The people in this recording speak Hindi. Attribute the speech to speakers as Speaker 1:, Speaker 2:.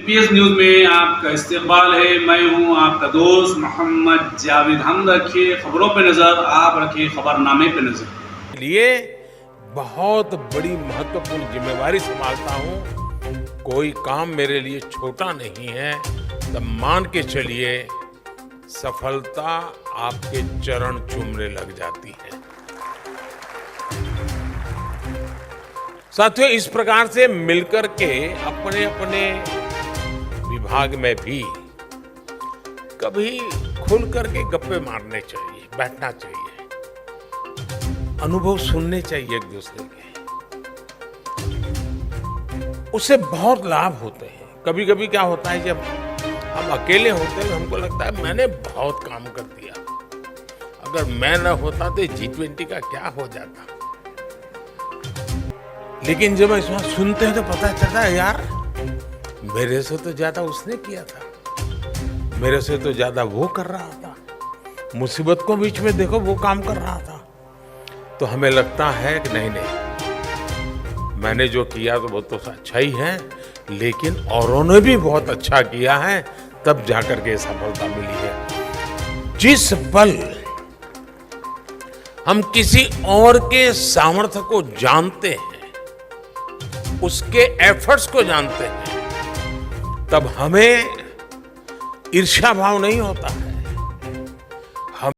Speaker 1: पीएस न्यूज़ में आपका इस्तकबाल है। मैं हूं आपका दोस्त मोहम्मद जावेद। हम रखिए खबरों पे नज़र, आप रखिए खबरनामे पे नज़र।
Speaker 2: लिए बहुत बड़ी महत्वपूर्ण जिम्मेवारी संभालता हूं। कोई काम मेरे लिए छोटा नहीं है। तब मान के चलिए सफलता आपके चरण चूमने लग जाती है। साथियों, इस प्रकार से मिलकर के अपने अपने विभाग में भी कभी खुल करके गप्पे मारने चाहिए, बैठना चाहिए, अनुभव सुनने चाहिए एक दूसरे के। उससे बहुत लाभ होते हैं। कभी कभी क्या होता है, जब हम अकेले होते हैं हमको लगता है मैंने बहुत काम कर दिया, अगर मैं न होता तो G20 का क्या हो जाता। लेकिन जब ऐसा सुनते हैं तो पता चलता है यार, मेरे से तो ज्यादा उसने किया था, मेरे से तो ज्यादा वो कर रहा था, मुसीबत को बीच में देखो वो काम कर रहा था। तो हमें लगता है कि नहीं नहीं, मैंने जो किया तो वो तो अच्छा ही है, लेकिन औरों ने भी बहुत अच्छा किया है, तब जाकर के सफलता मिली है। जिस पल हम किसी और के सामर्थ्य को जानते हैं, उसके एफर्ट्स को जानते हैं, तब हमें ईर्ष्या भाव नहीं होता है।